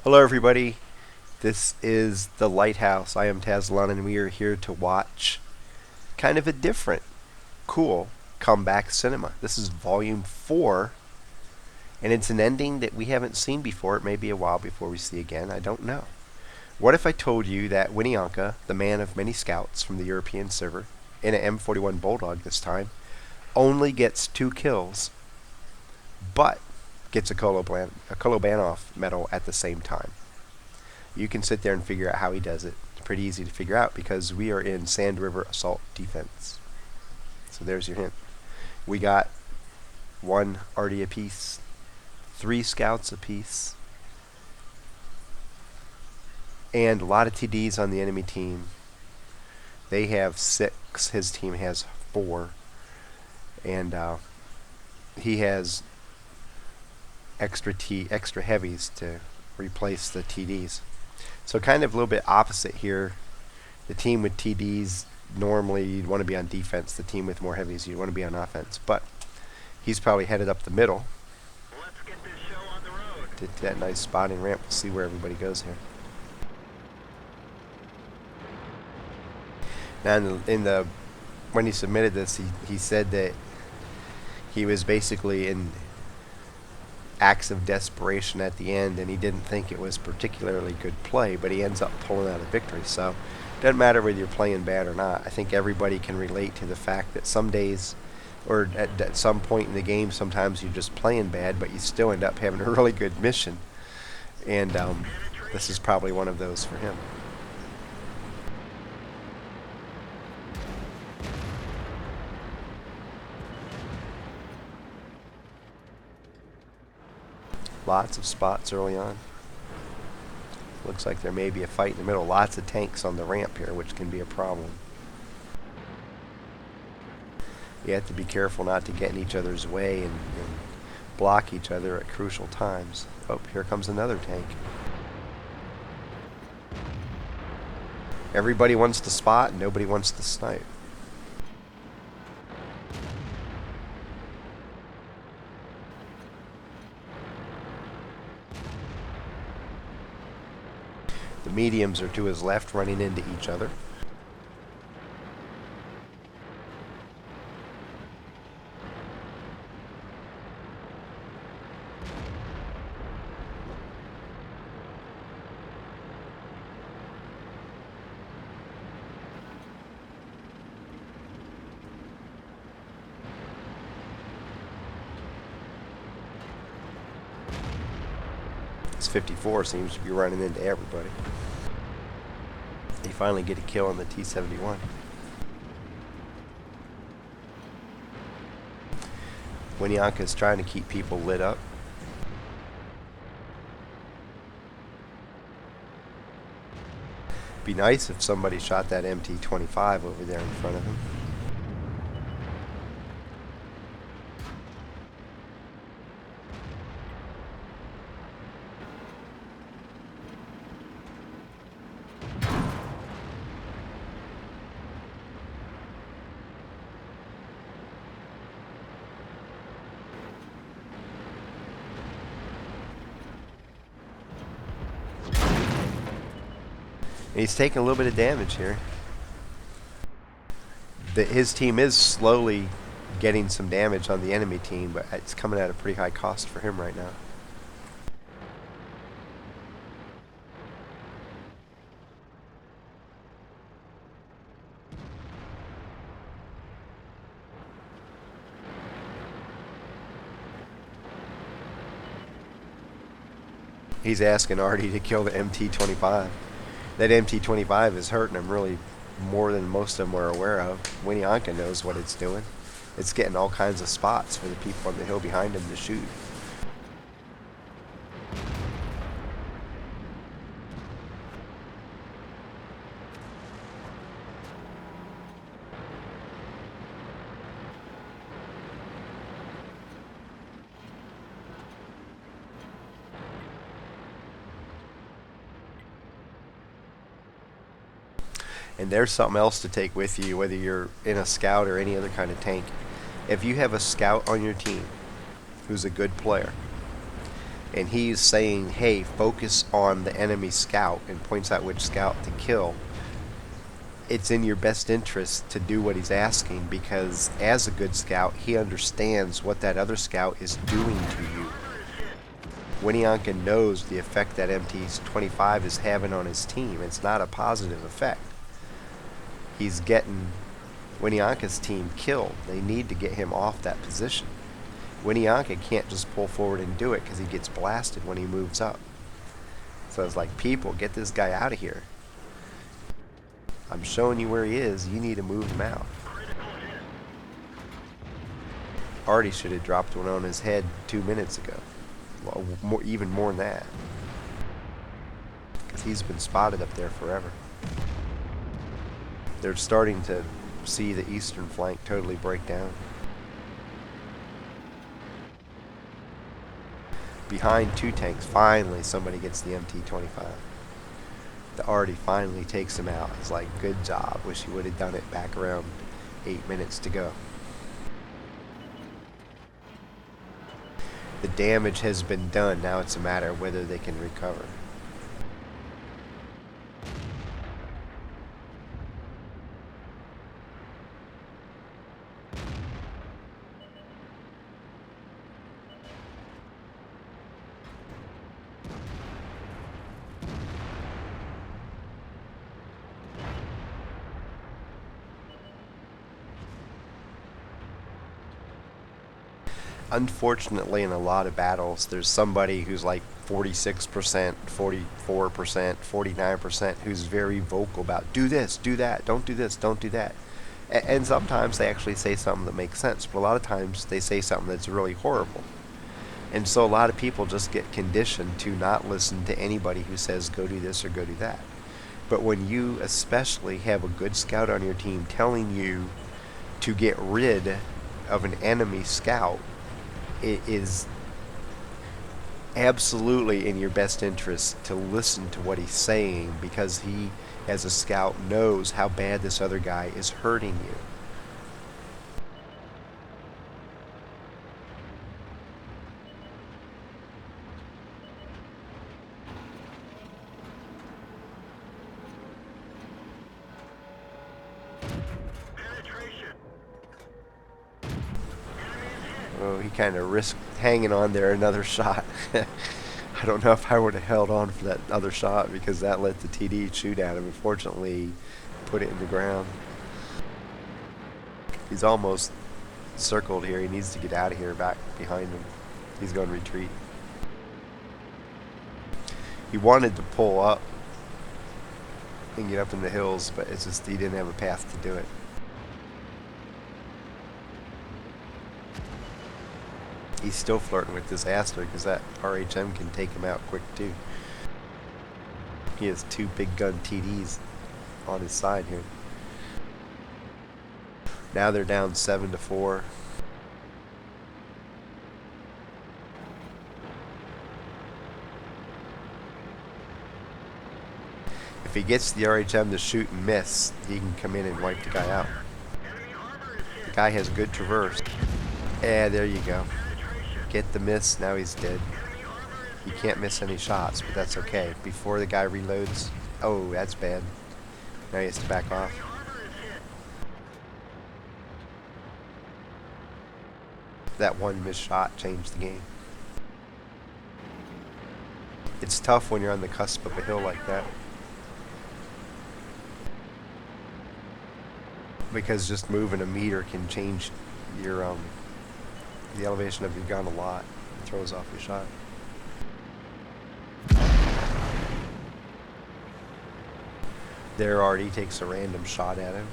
Hello, everybody. This is the Lighthouse. I am Tazlan, and we are here to watch kind of a different, cool comeback cinema. This is Volume 4, and it's an ending that we haven't seen before. It may be a while before we see again. I don't know. What if I told you that WinnieANKA, the man of many scouts from the European server, in an M41 Bulldog this time, only gets 2 kills, but gets a Kolobanov medal at the same time? You can sit there and figure out how he does it. It's pretty easy to figure out because we are in Sand River Assault Defense. So there's your hint. We got 1 arty apiece, 3 scouts apiece, and a lot of TDs on the enemy team. They have 6. His team has 4. And he has extra heavies to replace the TDs. So kind of a little bit opposite here. The team with TDs, normally you'd want to be on defense. The team with more heavies, you'd want to be on offense. But he's probably headed up the middle. Let's get this show on the road. Did that nice spotting ramp. We'll see where everybody goes here. Now when he submitted this, he said that he was basically in acts of desperation at the end, and he didn't think it was particularly good play, but he ends up pulling out a victory. So it doesn't matter whether you're playing bad or not. I think everybody can relate to the fact that some days or at some point in the game, sometimes you're just playing bad, but you still end up having a really good mission. And this is probably one of those for him. Lots of spots early on. Looks like there may be a fight in the middle. Lots of tanks on the ramp here, which can be a problem. You have to be careful not to get in each other's way and block each other at crucial times. Oh, here comes another tank. Everybody wants to spot, and nobody wants to snipe. The mediums are to his left, running into each other. This 54 seems to be running into everybody. They finally get a kill on the T-71. WinnieANKA is trying to keep people lit up. Be nice if somebody shot that MT-25 over there in front of him. He's taking a little bit of damage here. His team is slowly getting some damage on the enemy team, but it's coming at a pretty high cost for him right now. He's asking Artie to kill the MT-25. That MT-25 is hurting him really more than most of them are aware of. WinnieANKA knows what it's doing. It's getting all kinds of spots for the people on the hill behind him to shoot. And there's something else to take with you, whether you're in a scout or any other kind of tank. If you have a scout on your team who's a good player, and he's saying, hey, focus on the enemy scout, and points out which scout to kill, it's in your best interest to do what he's asking, because as a good scout, he understands what that other scout is doing to you. WinnieANKA knows the effect that MT-25 is having on his team. It's not a positive effect. He's getting WinnieANKA's team killed. They need to get him off that position. WinnieANKA can't just pull forward and do it because he gets blasted when he moves up. So it's like, people, get this guy out of here. I'm showing you where he is. You need to move him out. Already should have dropped one on his head 2 minutes ago. Well, even more than that. Because he's been spotted up there forever. They're starting to see the eastern flank totally break down. Behind 2 tanks, finally somebody gets the MT-25. The already finally takes him out. It's like, good job. Wish you would have done it back around 8 minutes to go. The damage has been done. Now it's a matter of whether they can recover. Unfortunately, in a lot of battles, there's somebody who's like 46%, 44%, 49% who's very vocal about, do this, do that, don't do this, don't do that. And sometimes they actually say something that makes sense, but a lot of times they say something that's really horrible. And so a lot of people just get conditioned to not listen to anybody who says go do this or go do that. But when you especially have a good scout on your team telling you to get rid of an enemy scout, it is absolutely in your best interest to listen to what he's saying, because he, as a scout, knows how bad this other guy is hurting you. Oh, he kind of risked hanging on there another shot. I don't know if I would have held on for that other shot, because that let the TD shoot at him. Unfortunately, put it in the ground. He's almost circled here. He needs to get out of here, back behind him. He's going to retreat. He wanted to pull up and get up in the hills, but it's just he didn't have a path to do it. He's still flirting with disaster, because that RHM can take him out quick too. He has 2 big gun TDs on his side here. Now they're down 7-4. If he gets the RHM to shoot and miss, he can come in and wipe the guy out. The guy has good traverse. Yeah, there you go. Get the miss, now he's dead. He can't miss any shots, but that's okay. Before the guy reloads, oh, that's bad. Now he has to back off. That one missed shot changed the game. It's tough when you're on the cusp of a hill like that, because just moving a meter can change your the elevation of your gun a lot. It throws off your shot. There already takes a random shot at him.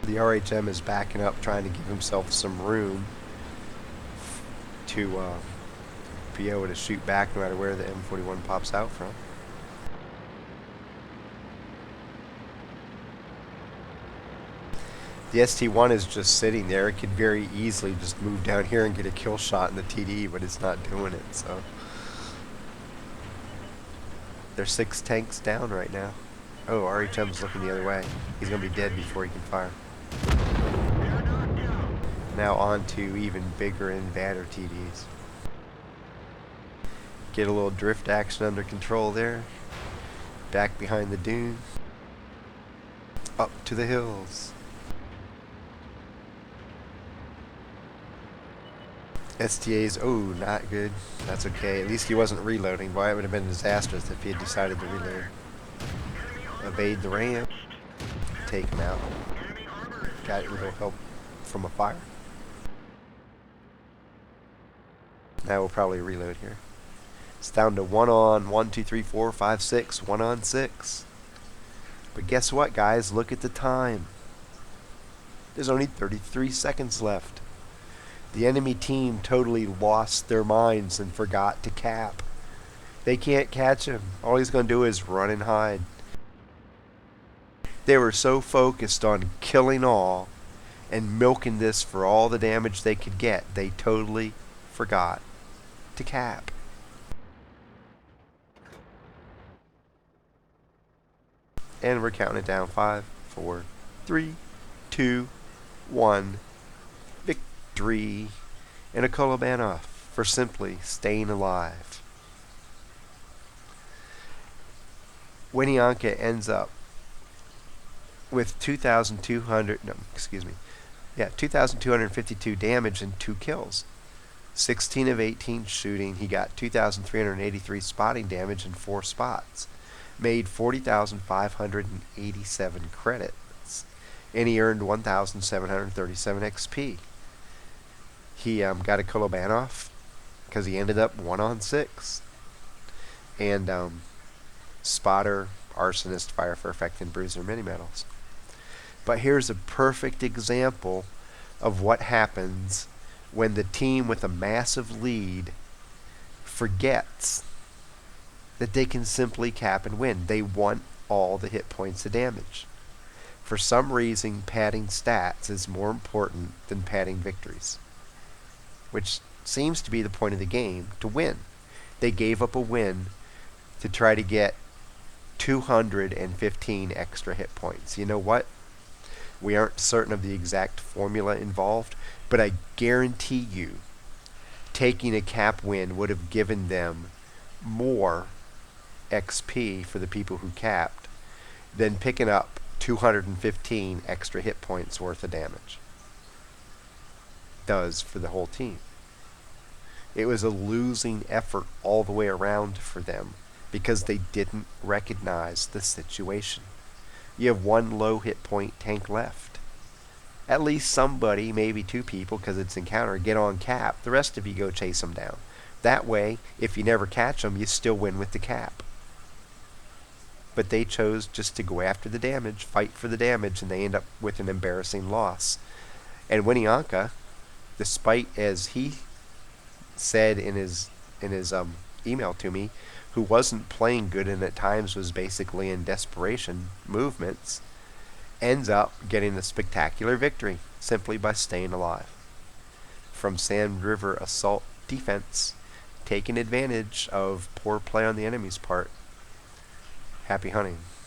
The RHM is backing up, trying to give himself some room to be able to shoot back no matter where the M41 pops out from. The ST1 is just sitting there. It could very easily just move down here and get a kill shot in the TD, but it's not doing it, so. There's 6 tanks down right now. Oh, RHM's looking the other way. He's going to be dead before he can fire. Now on to even bigger and badder TDs. Get a little drift action under control there. Back behind the dune. Up to the hills. STA's, oh, not good. That's okay. At least he wasn't reloading. Boy, it would have been disastrous if he had decided to reload. Evade the ramp. Take him out. Got a little help from a fire. Now we'll probably reload here. It's down to 1 on 1, 2, 3, 4, 5, 6. 1 on 6. But guess what, guys? Look at the time. There's only 33 seconds left. The enemy team totally lost their minds and forgot to cap. They can't catch him. All he's going to do is run and hide. They were so focused on killing all and milking this for all the damage they could get, they totally forgot to cap. And we're counting it down. 5, 4, 3, 2, 1. Victory. And a Kolobanov for simply staying alive. WinnieANKA ends up with 2,252 damage and 2 kills. 16 of 18 shooting. He got 2,383 spotting damage and 4 spots. Made 40,587 credits. And he earned 1,737 XP. He got a Kolobanov because he ended up 1 on 6. And spotter, arsonist, fire for effect, and bruiser mini medals. But here's a perfect example of what happens when the team with a massive lead forgets that they can simply cap and win. They want all the hit points of damage. For some reason, padding stats is more important than padding victories, which seems to be the point of the game, to win. They gave up a win to try to get 215 extra hit points. You know what? We aren't certain of the exact formula involved, but I guarantee you taking a cap win would have given them more XP for the people who capped than picking up 215 extra hit points worth of damage does for the whole team. It was a losing effort all the way around for them because they didn't recognize the situation. You have 1 low hit point tank left. At least somebody, maybe 2 people, because it's encounter, get on cap. The rest of you go chase them down. That way, if you never catch them, you still win with the cap. But they chose just to go after the damage, fight for the damage, and they end up with an embarrassing loss. And WinnieANKA, despite, as he said in his email to me, who wasn't playing good and at times was basically in desperation movements, ends up getting a spectacular victory simply by staying alive. From Sand River Assault Defense, taking advantage of poor play on the enemy's part. Happy hunting.